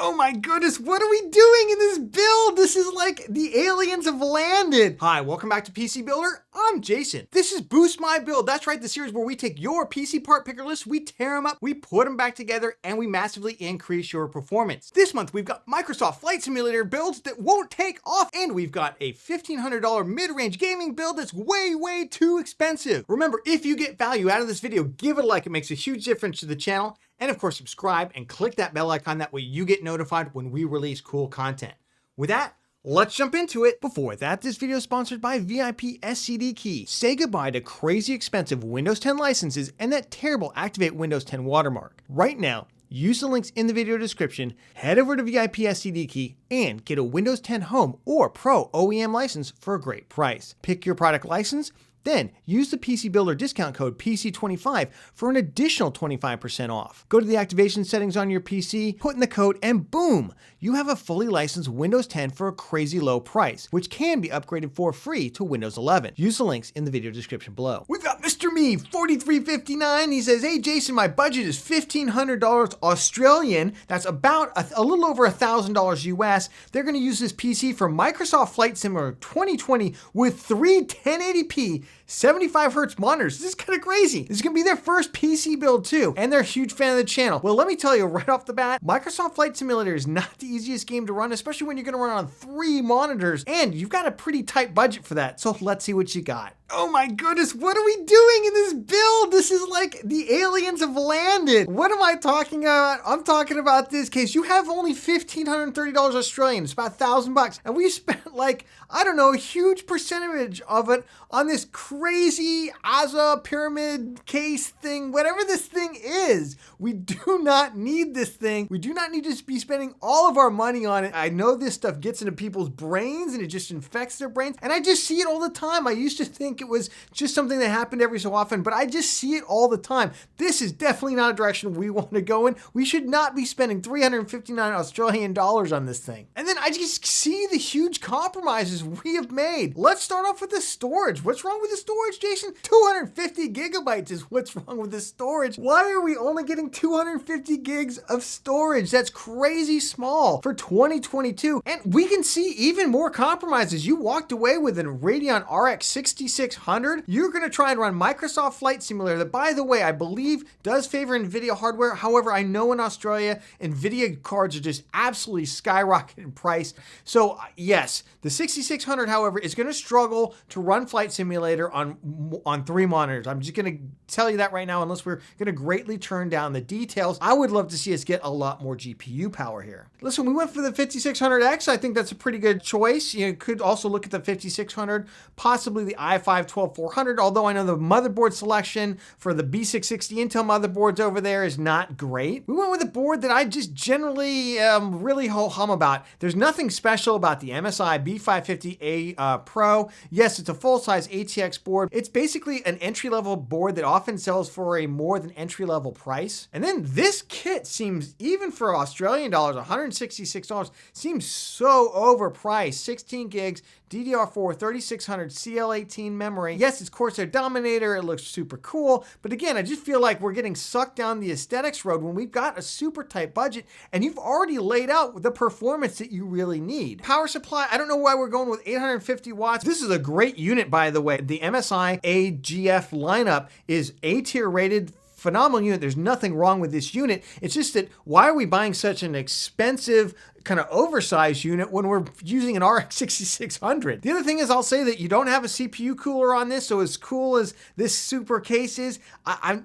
Oh my goodness, what are we doing in this build? This is like the aliens have landed. Hi, welcome back to PC Builder. I'm Jason. This is Boost My Build. That's right, the series where we take your PC part picker list, we tear them up, we put them back together, and we massively increase your performance. This month, we've got Microsoft Flight Simulator builds that won't take off, and we've got a $1,500 mid-range gaming build that's way too expensive. Remember, if you get value out of this video, give it a like. It makes a huge difference to the channel. And of course, subscribe and click that bell icon. That way you get notified when we release cool content. With that, let's jump into it. Before that, this video is sponsored by VIP SSD Key. Say goodbye to crazy expensive Windows 10 licenses and that terrible Activate Windows 10 watermark. Right now, use the links in the video description, head over to VIP SSD Key, and get a Windows 10 Home or Pro OEM license for a great price. Pick your product license, then use the PC Builder discount code PC25 for an additional 25% off. Go to the activation settings on your PC, put in the code, and boom, you have a fully licensed Windows 10 for a crazy low price, which can be upgraded for free to Windows 11. Use the links in the video description below. We've got Mr. Me, 4359. He says, hey Jason, my budget is $1,500 Australian. That's about a little over $1,000 US. They're gonna use this PC for Microsoft Flight Simulator 2020 with 3 1080p 75 hertz monitors. This is kind of crazy. This is gonna be their first PC build too, and they're a huge fan of the channel. Well, let me tell you right off the bat, Microsoft Flight Simulator is not the easiest game to run, especially when you're gonna run on 3 monitors, and you've got a pretty tight budget for that. So let's see what you got. Oh my goodness, what are we doing in this build? This is like the aliens have landed. What am I talking about? I'm talking about this case. You have only $1,530 Australian. It's about $1,000, and we spent like, I don't know, a huge percentage of it on this crazy Asa pyramid case thing, whatever this thing is. We do not need this thing. We do not need to be spending all of our money on it. I know this stuff gets into people's brains and it just infects their brains, and I just see it all the time. I used to think it was just something that happened every so often, but I just see it all the time. This is definitely not a direction we want to go in. We should not be spending 359 Australian dollars on this thing. And then I just see the huge compromises we have made. Let's start off with the storage. What's wrong with the storage, Jason? 250 gigabytes is what's wrong with the storage. Why are we only getting 250 gigs of storage? That's crazy small for 2022. And we can see even more compromises. You walked away with a Radeon RX 6600. You're going to try and run Microsoft Flight Simulator that, by the way, I believe does favor NVIDIA hardware. However, I know in Australia, NVIDIA cards are just absolutely skyrocketing in price. So yes, the 6600, however, is going to struggle to run Flight Simulator on 3 monitors. I'm just going to tell you that right now, unless we're going to greatly turn down the details. I would love to see us get a lot more GPU power here. Listen, we went for the 5600X. I think that's a pretty good choice. You could also look at the 5600, possibly the i5-12400, although I know the motherboard selection for the B660 Intel motherboards over there is not great. We went with a board that I just generally really ho-hum about. There's nothing special about the MSI B550A Pro. Yes, it's a full-size ATX board. It's basically an entry-level board that often sells for a more than entry-level price. And then this kit seems, even for Australian dollars, $166, seems so overpriced. 16 gigs, DDR4, 3600 CL18 memory. Yes, it's Corsair Dominator. It looks super cool. But again, I just feel like we're getting sucked down the aesthetics road when we've got a super tight budget and you've already laid out the performance that you really need. Power supply, I don't know why we're going with 850 watts. This is a great unit, by the way. The MSI AGF lineup is A-tier rated. Phenomenal unit. There's nothing wrong with this unit. It's just that why are we buying such an expensive kind of oversized unit when we're using an RX 6600? The other thing is, I'll say that you don't have a CPU cooler on this, so as cool as this super case is, I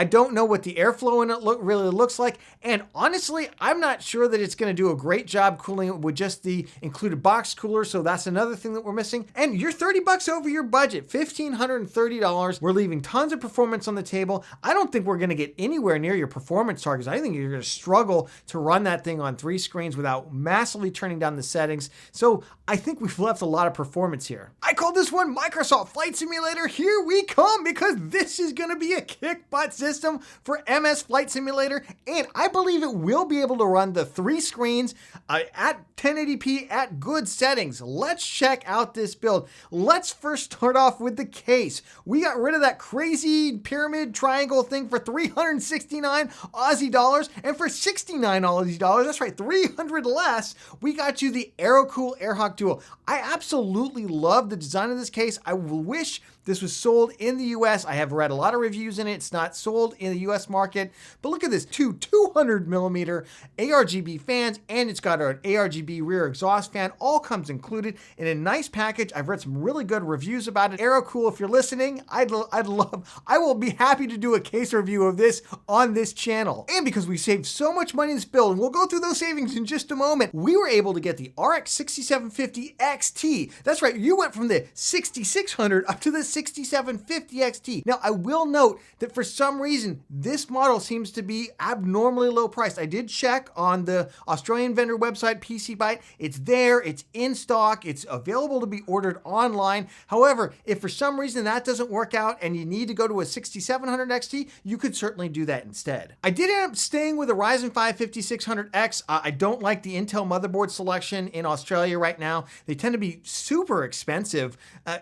don't know what the airflow in it really looks like, and honestly, I'm not sure that it's going to do a great job cooling it with just the included box cooler, so that's another thing that we're missing. And you're $30 over your budget, $1,530. We're leaving tons of performance on the table. I don't think we're going to get anywhere near your performance targets. I think you're going to struggle to run that thing on 3 screens without without massively turning down the settings. So I think we've left a lot of performance here. I call this one Microsoft Flight Simulator. Here we come, because this is going to be a kick butt system for MS Flight Simulator. And I believe it will be able to run the 3 screens at 1080p at good settings. Let's check out this build. Let's first start off with the case. We got rid of that crazy pyramid triangle thing for 369 Aussie dollars, and for 69 Aussie dollars, that's right, 300 less, we got you the Aerocool Airhawk Duo. I absolutely love the design of this case. I wish this was sold in the US. I have read a lot of reviews in it. It's not sold in the US market, but look at this, 200 millimeter ARGB fans, and it's got an ARGB rear exhaust fan. All comes included in a nice package. I've read some really good reviews about it. Aerocool, if you're listening, I will be happy to do a case review of this on this channel. And because we saved so much money in this build, and we'll go through those savings in just a moment, we were able to get the RX 6750 XT. That's right, you went from the 6600 up to the 6750 XT. Now, I will note that for some reason, this model seems to be abnormally low priced. I did check on the Australian vendor website, PC Byte. It's there, it's in stock, it's available to be ordered online. However, if for some reason that doesn't work out and you need to go to a 6700 XT, you could certainly do that instead. I did end up staying with a Ryzen 5 5600X. I don't like the Intel motherboard selection in Australia right now. They tend to be super expensive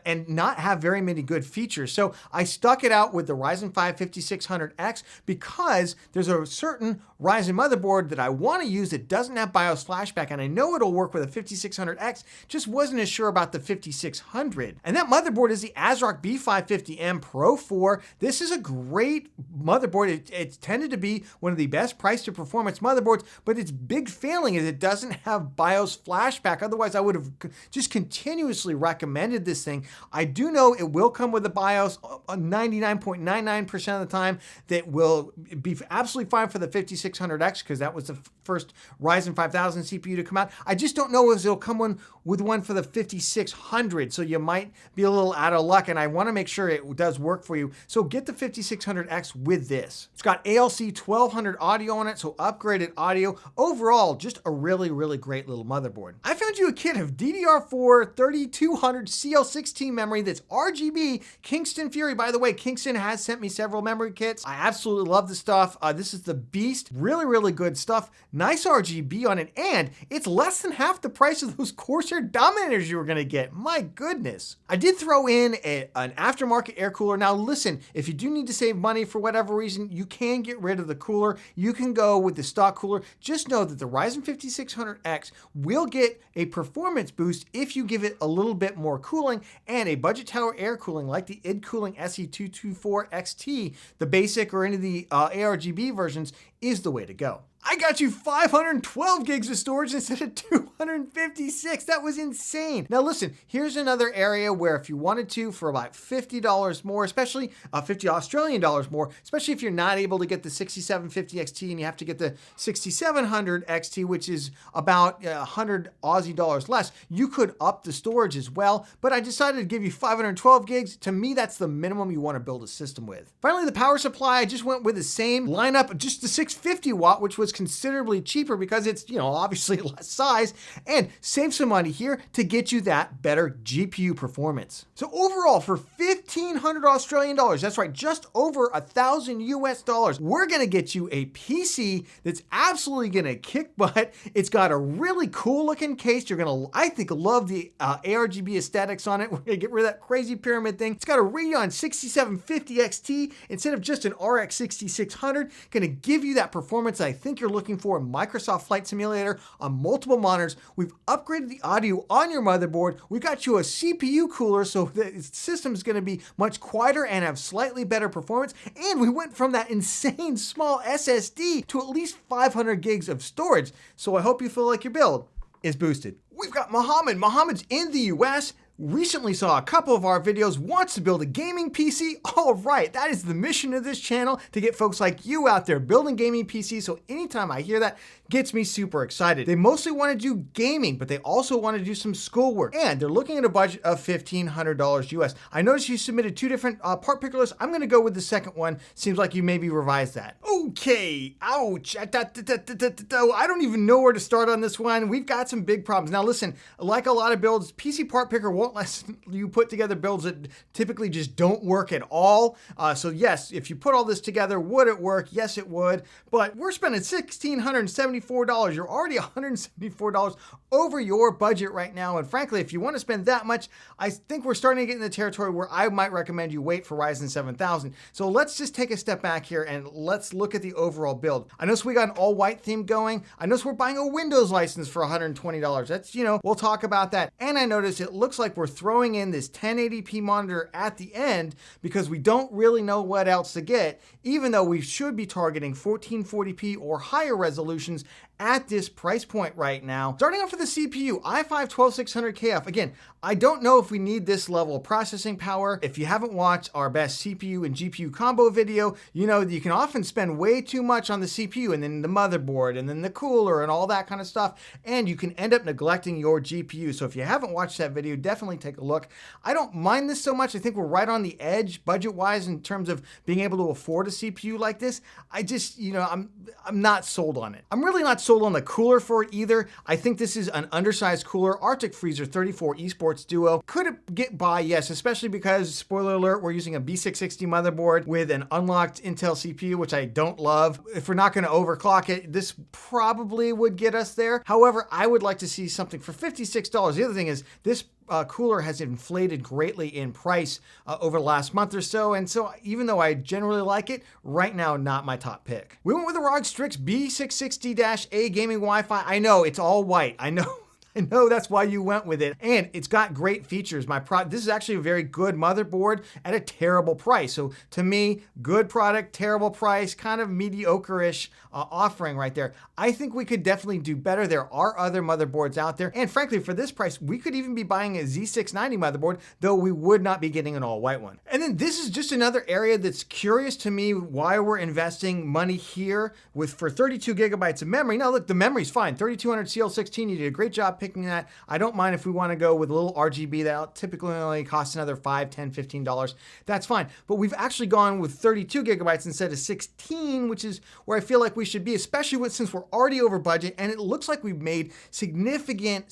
and not have very many good features. So I stuck it out with the Ryzen 5 5600X because there's a certain Ryzen motherboard that I want to use that doesn't have BIOS flashback, and I know it'll work with a 5600X, just wasn't as sure about the 5600. And that motherboard is the ASRock B550M Pro 4. This is a great motherboard. It's tended to be one of the best price to performance motherboards, but its big failing is it doesn't have BIOS flashback. Otherwise, I would have just continuously recommended this thing. I do know it will come with a BIOS 99.99% of the time that will be absolutely fine for the 5600X, because that was the first Ryzen 5000 CPU to come out. I just don't know if it'll come with one for the 5600, so you might be a little out of luck, and I want to make sure it does work for you. So get the 5600X with this. It's got ALC 1200 audio on it, so upgraded audio. Overall, just a really, really great little motherboard. I found you a kit of DDR4 3200 CL16 memory that's RGB Kingston Fury. By the way, Kingston has sent me several memory kits. I absolutely love the stuff. This is the Beast. Really, really good stuff. Nice RGB on it, and it's less than half the price of those Corsair Dominators you were gonna get. My goodness. I did throw in an aftermarket air cooler. Now listen, if you do need to save money for whatever reason, you can get rid of the cooler. You can go with the stock cooler. Just know that the Ryzen 5600X will get a performance boost if you give it a little bit more cooling, and a budget tower air cooling like the id Cooling SE224 XT, the basic or any of the ARGB versions, is the way to go. I got you 512 gigs of storage instead of 256. That was insane. Now listen, here's another area where if you wanted to, for about $50 more, especially 50 Australian dollars more, especially if you're not able to get the 6750 XT and you have to get the 6700 XT, which is about 100 Aussie dollars less, you could up the storage as well. But I decided to give you 512 gigs. To me, that's the minimum you want to build a system with. Finally, the power supply, I just went with the same lineup, just the 650 watt, which was considerably cheaper because it's, obviously less size, and save some money here to get you that better GPU performance. So overall, for 1,500 Australian dollars, that's right, just over 1,000 US dollars, we're gonna get you a PC that's absolutely gonna kick butt. It's got a really cool looking case. You're gonna, I think, love the ARGB aesthetics on it. We're gonna get rid of that crazy pyramid thing. It's got a Radeon 6750 XT instead of just an RX 6600. Gonna give you that performance I think you're looking for in Microsoft Flight Simulator on multiple monitors. We've upgraded the audio on your motherboard. We got you a CPU cooler, so the system is going to be much quieter and have slightly better performance. And we went from that insane small SSD to at least 500 gigs of storage. So I hope you feel like your build is boosted. We've got Mohammed. Mohammed's in the US. recently saw a couple of our videos, wants to build a gaming PC. All right, that is the mission of this channel, to get folks like you out there building gaming PCs. So anytime I hear that, gets me super excited. They mostly want to do gaming, but they also want to do some schoolwork, and they're looking at a budget of $1,500 US. I noticed you submitted two different part picker lists. I'm going to go with the second one. Seems like you maybe revised that. Okay, ouch. I don't even know where to start on this one. We've got some big problems. Now listen, like a lot of builds, PC part picker won't let you put together builds that typically just don't work at all. So yes, if you put all this together, would it work? Yes, it would. But we're spending $1,674. You're already $174 over your budget right now. And frankly, if you want to spend that much, I think we're starting to get in the territory where I might recommend you wait for Ryzen 7000. So let's just take a step back here and let's look at the overall build. I notice we got an all white theme going. I notice we're buying a Windows license for $120. That's, we'll talk about that. And I notice it looks like we're throwing in this 1080p monitor at the end because we don't really know what else to get, even though we should be targeting 1440p or higher resolutions at this price point right now. Starting off with the CPU, i5-12600KF. Again, I don't know if we need this level of processing power. If you haven't watched our best CPU and GPU combo video, you know that you can often spend way too much on the CPU and then the motherboard and then the cooler and all that kind of stuff, and you can end up neglecting your GPU. So if you haven't watched that video, definitely take a look. I don't mind this so much. I think we're right on the edge budget-wise in terms of being able to afford a CPU like this. I just, I'm not sold on it. I'm really not sold on the cooler for it either. I think this is an undersized cooler. Arctic Freezer 34 Esports Duo. Could it get by? Yes, especially because, spoiler alert, we're using a B660 motherboard with an unlocked Intel CPU, which I don't love. If we're not going to overclock it, this probably would get us there. However, I would like to see something for $56. The other thing is this cooler has inflated greatly in price over the last month or so, and so even though I generally like it, right now not my top pick. We went with the ROG Strix B660-A gaming Wi-Fi. I know, it's all white. I know. I know that's why you went with it. And it's got great features. This is actually a very good motherboard at a terrible price. So to me, good product, terrible price, kind of mediocre-ish offering right there. I think we could definitely do better. There are other motherboards out there. And frankly, for this price, we could even be buying a Z690 motherboard, though we would not be getting an all-white one. And then this is just another area that's curious to me why we're investing money here for 32 gigabytes of memory. Now look, the memory's fine. 3200 CL16, you did a great job picking that. I don't mind if we want to go with a little RGB that typically only costs another $5, $10, $15. That's fine. But we've actually gone with 32 gigabytes instead of 16, which is where I feel like we should be, especially since we're already over budget, and it looks like we've made significant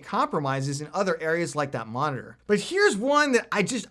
compromises in other areas like that monitor. But here's one that I just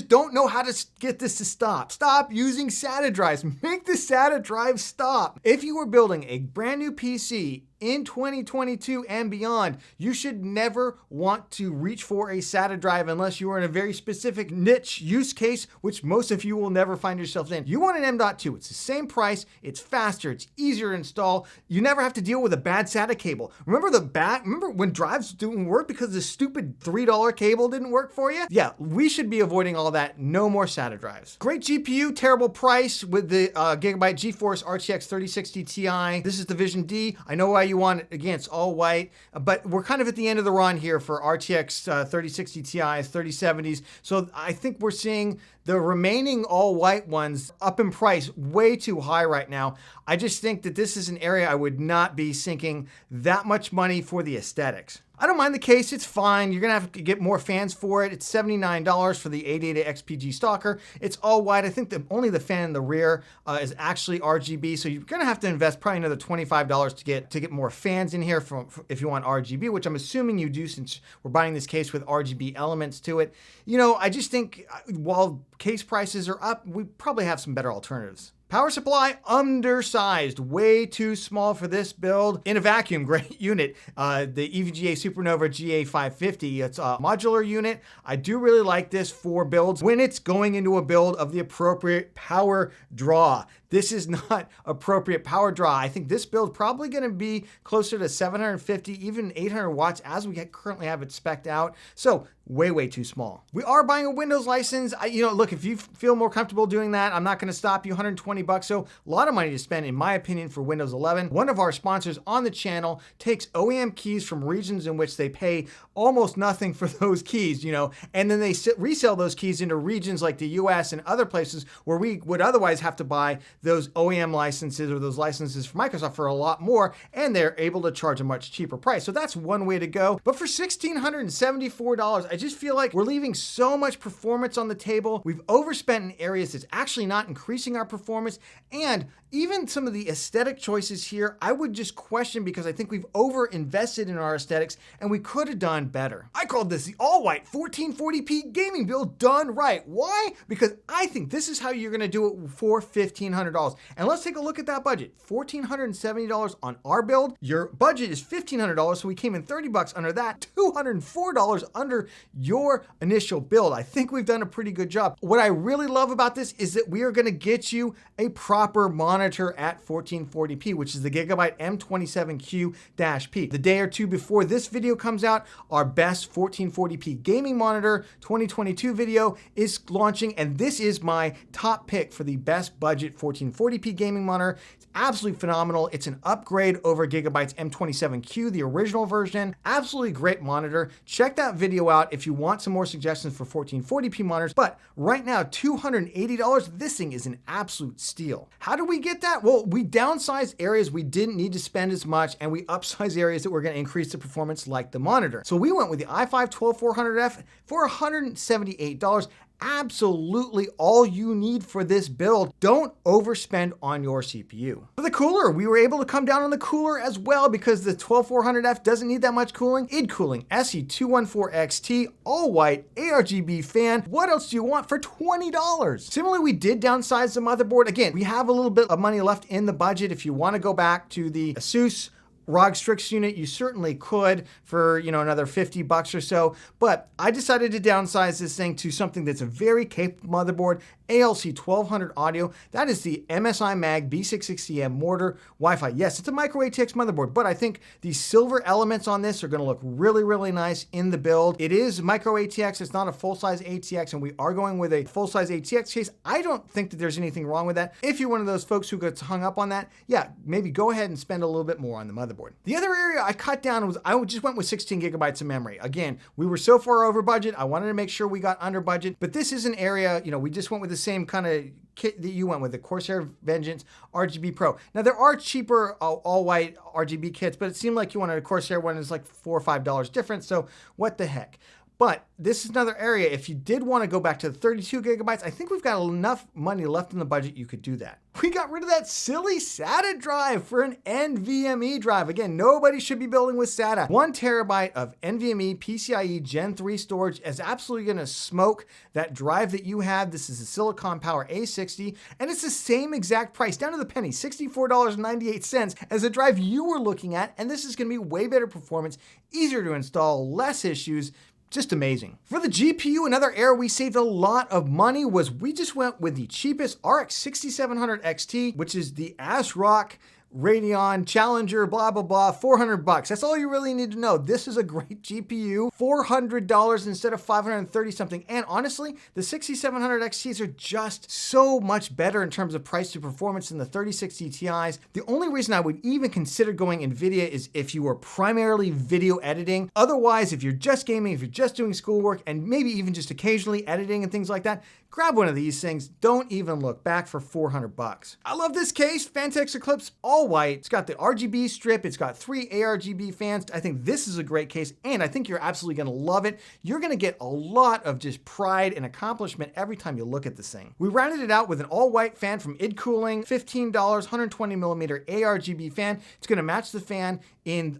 don't know how to get this to stop. Stop using SATA drives. Make the SATA drive stop. If you were building a brand new PC in 2022 and beyond, you should never want to reach for a SATA drive unless you are in a very specific niche use case, which most of you will never find yourself in. You want an M.2. It's the same price, it's faster, it's easier to install. You never have to deal with a bad SATA cable. Remember when drives didn't work because the stupid $3 cable didn't work for you? Yeah, we should be avoiding all that. No more SATA drives. Great GPU, terrible price with the Gigabyte GeForce RTX 3060 Ti. This is the Vision D. I know why you want it. Again, it's all white, but we're kind of at the end of the run here for RTX 3060 Ti's, 3070s. So I think we're seeing the remaining all white ones up in price way too high right now. I just think that this is an area I would not be sinking that much money for the aesthetics. I don't mind the case, it's fine. You're gonna have to get more fans for it. It's $79 for the 888 XPG Stalker. It's all white. I think only the fan in the rear is actually RGB, so you're gonna have to invest probably another $25 to get more fans in here if you want RGB, which I'm assuming you do since we're buying this case with RGB elements to it. I just think while case prices are up, we probably have some better alternatives. Power supply, undersized, way too small for this build. In a vacuum, great unit. The EVGA Supernova GA550, it's a modular unit. I do really like this for builds when it's going into a build of the appropriate power draw. This is not appropriate power draw. I think this build probably gonna be closer to 750, even 800 watts as we currently have it spec'd out. So way too small. We are buying a Windows license. Look, if you feel more comfortable doing that, I'm not gonna stop you. 120 bucks. So a lot of money to spend, in my opinion, for Windows 11. One of our sponsors on the channel takes OEM keys from regions in which they pay almost nothing for those keys, you know, and then they resell those keys into regions like the US and other places where we would otherwise have to buy those OEM licenses or those licenses from Microsoft for a lot more, and they're able to charge a much cheaper price. So that's one way to go. But for $1,674, I just feel like we're leaving so much performance on the table. We've overspent in areas that's actually not increasing our performance, and even some of the aesthetic choices here, I would just question because I think we've over invested in our aesthetics and we could have done better. I called this the all-white 1440p gaming build done right. Why? Because I think this is how you're gonna do it for $1,500. And let's take a look at that budget. $1,470 on our build. Your budget is $1,500, so we came in 30 bucks under that, $204 under your initial build. I think we've done a pretty good job. What I really love about this is that we are gonna get you a proper monitor at 1440p, which is the Gigabyte M27Q-P. The day or two before this video comes out, our best 1440p gaming monitor 2022 video is launching, and this is my top pick for the best budget 1440p gaming monitor. It's absolutely phenomenal. It's an upgrade over Gigabyte's M27Q, the original version. Absolutely great monitor. Check that video out if you want some more suggestions for 1440p monitors. But right now, $280, this thing is an absolute steal. How do we get that? Well, we downsized areas we didn't need to spend as much, and we upsized areas that were going to increase the performance, like the monitor. So we went with the i5-12400F for $178. Absolutely all you need for this build. Don't overspend on your CPU. For the cooler, we were able to come down on the cooler as well because the 12400F doesn't need that much cooling. ID Cooling SE214XT, all white, ARGB fan. What else do you want for $20? Similarly, we did downsize the motherboard. Again, we have a little bit of money left in the budget. If you want to go back to the ASUS ROG Strix unit, you certainly could for, you know, another 50 bucks or so. But I decided to downsize this thing to something that's a very capable motherboard, ALC 1200 audio. That is the MSI Mag B660M Mortar Wi-Fi. Yes, it's a micro ATX motherboard, but I think the silver elements on this are going to look really, really nice in the build. It is micro ATX. It's not a full-size ATX, and we are going with a full-size ATX case. I don't think that there's anything wrong with that. If you're one of those folks who gets hung up on that, yeah, maybe go ahead and spend a little bit more on the motherboard. The other area I cut down was I just went with 16 gigabytes of memory. Again, we were so far over budget. I wanted to make sure we got under budget, but this is an area, you know, we just went with the same kind of kit that you went with, the Corsair Vengeance RGB Pro. Now there are cheaper all-white RGB kits, but it seemed like you wanted a Corsair one that's like $4 or $5 difference, so what the heck. But this is another area, if you did want to go back to the 32 gigabytes, I think we've got enough money left in the budget you could do that. We got rid of that silly SATA drive for an NVMe drive. Again, nobody should be building with SATA. 1 terabyte of NVMe PCIe Gen 3 storage is absolutely going to smoke that drive that you have. This is a Silicon Power A60, and it's the same exact price, down to the penny, $64.98 as the drive you were looking at, and this is going to be way better performance, easier to install, less issues. Just amazing. For the GPU, another area we saved a lot of money was we just went with the cheapest RX 6700 XT, which is the ASRock Radeon Challenger, blah, blah, blah, 400 bucks. That's all you really need to know. This is a great GPU, $400 instead of 530 something. And honestly, the 6700 XTs are just so much better in terms of price to performance than the 3060 Ti's. The only reason I would even consider going NVIDIA is if you are primarily video editing. Otherwise, if you're just gaming, if you're just doing schoolwork, and maybe even just occasionally editing and things like that, grab one of these things. Don't even look back for 400 bucks. I love this case, Fantex Eclipse, all white. It's got the RGB strip. It's got 3 ARGB fans. I think this is a great case, and I think you're absolutely gonna love it. You're gonna get a lot of just pride and accomplishment every time you look at this thing. We rounded it out with an all-white fan from ID Cooling, $15, 120 millimeter ARGB fan. It's gonna match the fan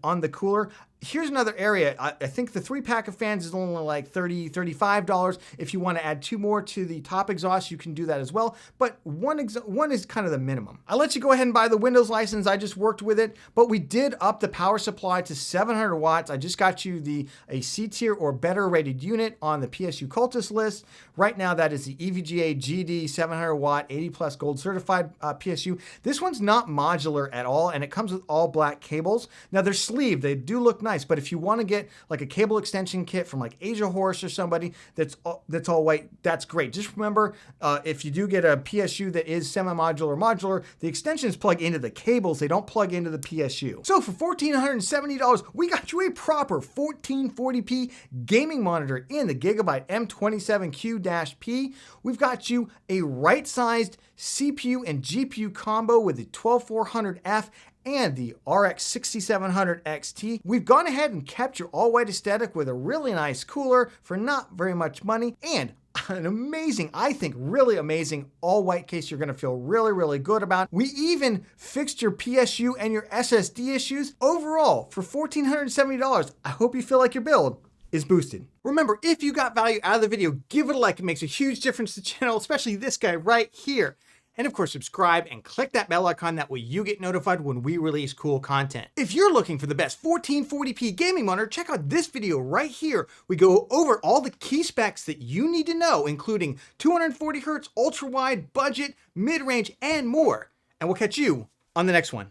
on the cooler. Here's another area. I think the 3-pack of fans is only like $30, $35. If you want to add 2 more to the top exhaust, you can do that as well. But one is kind of the minimum. I'll let you go ahead and buy the Windows license. I just worked with it, but we did up the power supply to 700 watts. I just got you a C tier or better rated unit on the PSU Cultist list. Right now, that is the EVGA GD 700 watt 80 plus gold certified PSU. This one's not modular at all, and it comes with all black cables. Now they're sleeved. They do look nice. nice. But if you want to get like a cable extension kit from like Asia Horse or somebody that's all white, that's great. Just remember, if you do get a PSU that is semi-modular modular, the extensions plug into the cables, they don't plug into the PSU. So for $1,470, we got you a proper 1440p gaming monitor in the Gigabyte M27Q-P. We've got you a right-sized CPU and GPU combo with the 12400F and the RX 6700 XT. We've gone ahead and kept your all-white aesthetic with a really nice cooler for not very much money, and an amazing, I think really amazing all-white case you're gonna feel really, really good about. We even fixed your PSU and your SSD issues. Overall, for $1,470, I hope you feel like your build is boosted. Remember, if you got value out of the video, give it a like. It makes a huge difference to the channel, especially this guy right here. And of course, subscribe and click that bell icon. That way you get notified when we release cool content. If you're looking for the best 1440p gaming monitor, check out this video right here. We go over all the key specs that you need to know, including 240 Hz, ultra wide, budget, mid-range, and more. And we'll catch you on the next one.